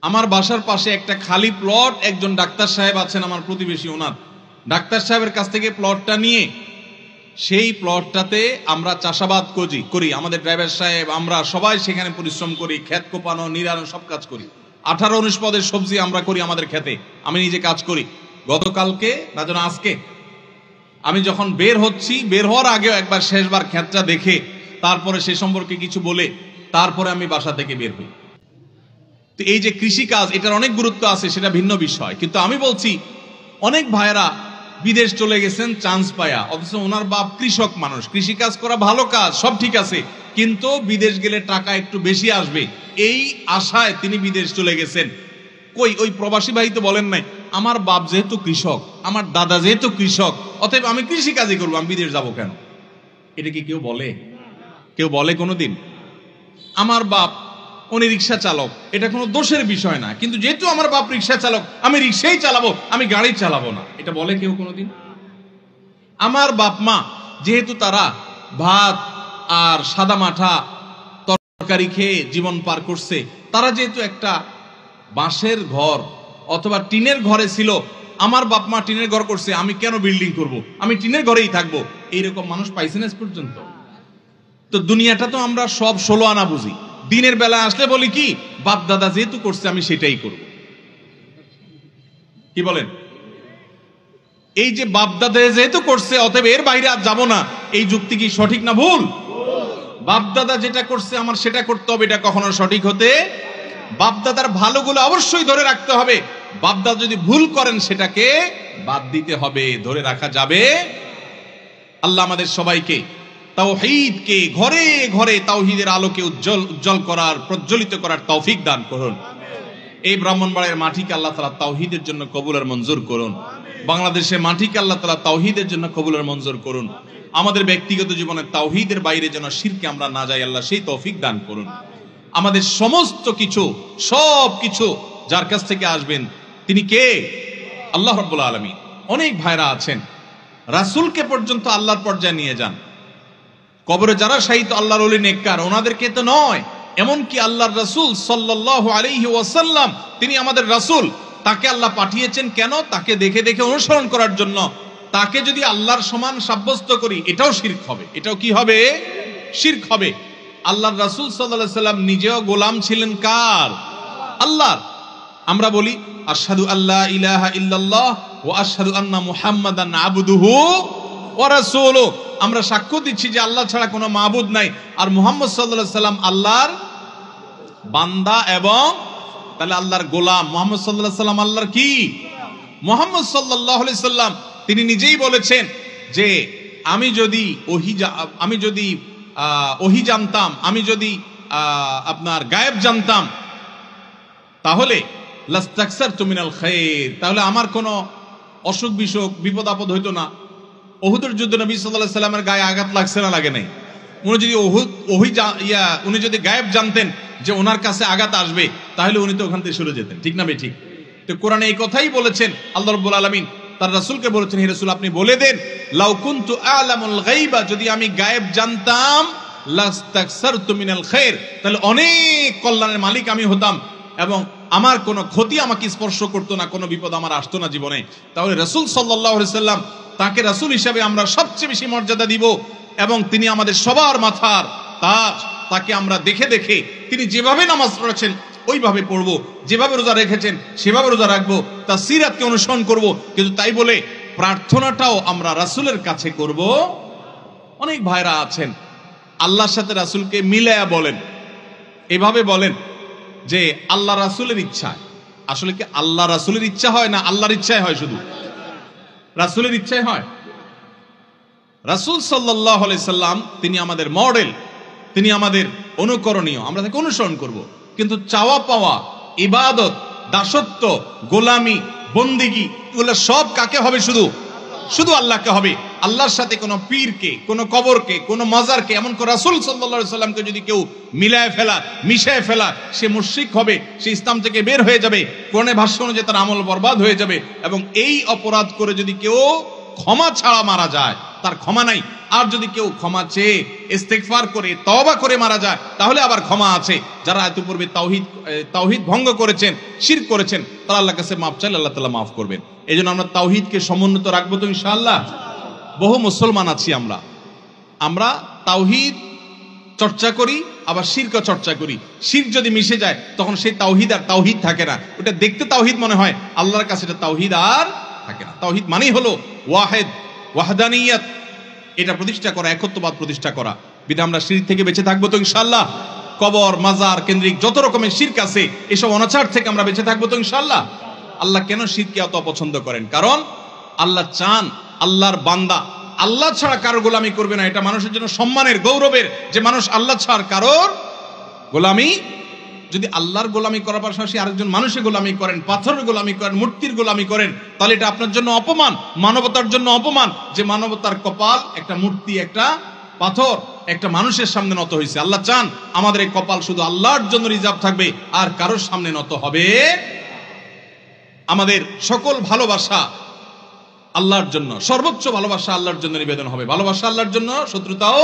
আমার বাসার পাশে একটা খালি প্লট, একজন ডাক্তার সাহেব আছেন আমার প্রতিবেশী, ওনার ডাক্তার সাহেবের কাছ থেকে প্লটটা নিয়ে সেই প্লটটাতে আমরা চাষাবাদ করি। আমাদের ড্রাইভার সাহেব, আমরা সবাই সেখানে পরিশ্রম করি, ক্ষেত কোপানো, নিড়ানো, সব কাজ করি। 18-19 পদের সবজি আমরা করি আমাদের ক্ষেতে, আমি নিজে কাজ করি। গতকালকে না যেন আজকে আমি যখন বের হচ্ছি, বের হওয়ার আগেও একবার শেষবার ক্ষেতটা দেখে তারপরে সে সম্পর্কে কিছু বলে তারপরে আমি বাসা থেকে বের হই। তো এই যে কৃষি কাজ, এটার অনেক গুরুত্ব আছে, সেটা ভিন্ন বিষয়। কিন্তু আমি বলছি অনেক ভাইরা বিদেশ চলে গেছেন চান্স পায়া, অথচ ওনার বাপ কৃষক মানুষ, কৃষি কাজ করা ভালো কাজ, সব ঠিক আছে, কিন্তু বিদেশ গেলে টাকা একটু বেশি আসবে এই আশায় তিনি বিদেশ চলে গেছেন। ওই প্রবাসী ভাই তো বলেন নাই আমার বাপ যেহেতু কৃষক, আমার দাদা যেহেতু কৃষক, অতএব আমি কৃষি কাজই করবো, আমি বিদেশ যাব কেন? এটা কি কেউ বলে? কেউ বলে কোনোদিন? আমার বাপ উনি রিক্সা চালক, এটা কোনো দোষের বিষয় না, কিন্তু যেহেতু আমার বাপ রিক্সা চালক, আমি রিক্সাই চালাবো, আমি গাড়ি চালাবো না, এটা বলে কেউ কোনোদিন? আমার বাপ মা যেহেতু তারা ভাত আর সাদা মাঠা তরকারি খেয়ে জীবন পার করছে, তারা যেহেতু একটা বাঁশের ঘর অথবা টিনের ঘরে ছিল, আমার বাপ মা টিনের ঘর করছে, আমি কেন বিল্ডিং করব, আমি টিনের ঘরেই থাকবো, এইরকম মানুষ পাইছেন আজ পর্যন্ত? তো দুনিয়াটা তো আমরা সব 16 আনা বুঝি, দিনের বেলা আসলে বলি কি বাপ দাদা যেহেতু করছে আমি সেটাই করব। কি বলেন? এই যে বাপ দাদা যেহেতু করছে অতএব এর বাইরে আর যাবো না, এই যুক্তি কি সঠিক না ভুল? বাপ দাদা যেটা করছে আমার সেটা করতে হবে, এটা কখনো সঠিক হতে, বাপ দাদার ভালোগুলো অবশ্যই ধরে রাখতে হবে, বাপ দাদা যদি ভুল করেন সেটাকে বাদ দিতে হবে, ধরে রাখা যাবে। আল্লাহ আমাদের সবাইকে তাওহীদকে ঘরে ঘরে তাওহীদের আলোকে উজ্জ্বল করার, প্রজ্বলিত করার তৌফিক দান করুন। এই ব্রাহ্মণবাড়িয়ার মাটিকে আল্লাহ তাআলা তাওহীদের জন্য কবুল আর মঞ্জুর করুন। বাংলাদেশের মাটিকে আল্লাহ তাআলা তাওহীদের জন্য কবুল আর মঞ্জুর করুন। আমাদের ব্যক্তিগত জীবনে তাওহীদের বাইরে যেন শিরকে আমরা না যাই, আল্লাহ সেই তৌফিক দান করুন। আমাদের সমস্ত কিছু, সব কিছু যার কাছ থেকে আসবেন তিনি কে? আল্লাহ রাব্বুল আলামিন। অনেক ভাইরা আছেন রাসূলকে পর্যন্ত আল্লাহর পর্যায়ে নিয়ে যান, কবরে যারা শাহীদ আল্লাহর ওলি নেককার ওনাদেরকে তো নয়, এমনকি আল্লাহর রাসূল সাল্লাল্লাহু আলাইহি ওয়াসাল্লাম তিনি আমাদের রাসূল, তাকে আল্লাহ পাঠিয়েছেন কেন? তাকে দেখে দেখে অনুসরণ করার জন্য। তাকে যদি আল্লাহর সমান সাব্যস্ত করি এটাও শিরক হবে। এটাও কি হবে? শিরক হবে। আল্লাহর রাসূল সাল্লাল্লাহু আলাইহি ওয়াসাল্লাম নিজেও গোলাম ছিলেন কার? আল্লাহর। আমরা বলি আশহাদু আল্লা ইলাহা ইল্লাল্লাহ ওয়া আশহাদু আন্না মুহাম্মাদান আবদুহু ওয়া রাসূলুহু, আমরা সাক্ষ্য দিচ্ছি যে আল্লাহ ছাড়া কোনো মাবুদ নাই, আর মুহাম্মদ সাল্লাল্লাহু আলাইহি সাল্লাম আল্লাহর বান্দা এবং তাহলে আল্লাহর গোলাম। মুহাম্মদ সাল্লাল্লাহু আলাইহি সাল্লাম আল্লাহর কি? মুহাম্মদ সাল্লাল্লাহু আলাইহি সাল্লাম তিনি নিজেই বলেছেন যে আমি যদি ওহী জানতাম, আমি যদি আপনার গায়েব জানতাম তাহলে লাস্তাকসারতু মিনাল খায়র, তাহলে আমার কোনো অসুখ বিসুখ বিপদ আপদ হইতো না। উহুদের যুদ্ধে নবী সাল্লাল্লাহু আলাইহি সাল্লামের গায়ে আঘাত লাগছে না লাগে নাই? উনি যদি গায়েব জানতেন যে ওনার কাছে আঘাত আসবে তাহলে উনি তো ওখান থেকে সরে যেতেন, ঠিক না ঠিক? তো কোরআনে এই কথাই বলেছেন, আল্লাহ রাব্বুল আলামিন তার রাসূলকে বলেছেন, হে রাসূল আপনি বলে দেন লাউ কুনতু আ'লামুল গায়বা, যদি আমি গায়েব জানতাম, লাস্তাকসারতু মিনাল খায়র, তাহলে অনেক কল্যাণের মালিক আমি হতাম এবং আমার কোনো ক্ষতি আমাকে স্পর্শ করতো না, কোনো বিপদ আমার আসতো না জীবনে। তাহলে রাসূল সাল্লাল্লাহু আলাইহি সাল্লাম, তাকে রাসূল হিসেবে আমরা সবচেয়ে বেশি মর্যাদা দিব এবং তিনি আমাদের সবার মাথার তাজ। তাকে আমরা দেখে দেখে তিনি যেভাবে নামাজ পড়েছেন ওইভাবে পড়বো, যেভাবে রোজা রেখেছেন সেভাবে রোজা রাখবো, তার সিরাতকে অনুসরণ করব। কিন্তু তাই বলে প্রার্থনাটাও আমরা রাসূলের কাছে করব। অনেক ভাইরা আছেন আল্লাহর সাথে রাসূলকে মিলায়া বলেন, এভাবে বলেন যে আল্লাহ রাসূলের ইচ্ছা। আসলে কি আল্লাহ রাসূলের ইচ্ছা হয় না আল্লাহর ইচ্ছায় হয়? শুধু রাসূলের ইচ্ছায় হয়। রাসূল সাল্লাল্লাহু আলাইহি সাল্লাম তিনি আমাদের মডেল, তিনি আমাদের অনুকরণীয়, আমরা তাকে অনুসরণ করব। কিন্তু চাওয়া পাওয়া, ইবাদত, দাসত্ব, গোলামি, বন্দিগি, এগুলো সব কাকে হবে? শুধু আল্লাহকে হবে। আল্লাহর সাথে কোনো পীরকে, কোনো কবরকে, কোনো মাজারকে, এমন করে রাসূল সাল্লাল্লাহু আলাইহি সাল্লামকে যদি কেউ মিশায় ফেলা সে মুশরিক হবে, সে ইসলাম থেকে বের হয়ে যাবে, কোরআনের ভাষ্য অনুযায়ী তার আমল বরবাদ হয়ে যাবে। এবং এই অপরাধ করে যদি কেউ ক্ষমা ছাড়া মারা যায়, তার ক্ষমা নাই, আর যদি কেউ ক্ষমা চেয়ে ইস্তেগফার করে তওবা করে মারা যায় তাহলে আবার ক্ষমা আছে। যারা ইতিপূর্বে তাওহীদ ভঙ্গ করেছেন, শিরক করেছেন, তারা আল্লাহর কাছে মাফ চাইলে আল্লাহ তাআলা মাফ করবেন। এজন্য আমরা তাওহীদকে সমুন্নত রাখবো তো ইনশাআল্লাহ। বহু মুসলমান আছি আমরা তাওহীদ চর্চা করি, আবার শিরক চর্চা করি। শিরক যদি মিশে যায় তখন সেই তাওহীদ আর তাওহীদ থাকে না। ওটা দেখতে তাওহীদ মনে হয়, আল্লাহর কাছে এটা তাওহীদ আর থাকে না। তাওহীদ মানেই হলো ওয়াহিদ, ওয়াহদানিয়ত, এটা প্রতিষ্ঠা করা, একত্ববাদ প্রতিষ্ঠা করা। বিধান আমরা শিরক থেকে বেঁচে থাকবো তো ইনশাআল্লাহ। কবর মাজার কেন্দ্রিক যত রকমের শিরক আছে এসব অনাচার থেকে আমরা বেঁচে থাকবো তো ইনশাআল্লাহ। আল্লাহ কেন শিরককে এত অপছন্দ করেন? কারণ আল্লাহ চান আল্লাহর বান্দা আল্লাহ ছাড়া কারো গোলামি করবে না। এটা মানুষের জন্য সম্মানের, গৌরবের যে মানুষ আল্লাহ ছাড়া কারোর গোলামি, যদি আল্লাহর গোলামি করার পাশাপাশি আরেকজন মানুষের গোলামি করেন, পাথরের গোলামি করেন, মূর্তির গোলামি করেন, তাহলে এটা আপনার জন্য অপমান, মানবতার জন্য অপমান। যে মানবতার কপাল একটা মূর্তি, একটা পাথর, একটা মানুষের সামনে নত হয়েছে। আল্লাহ চান আমাদের এই কপাল শুধু আল্লাহর জন্য রিজার্ভ থাকবে, আর কারোর সামনে নত হবে। আমাদের সকল ভালোবাসা আল্লাহর জন্য, সর্বোচ্চ ভালোবাসা আল্লাহর জন্য নিবেদন হবে। ভালোবাসা আল্লাহর জন্য, শত্রুতাও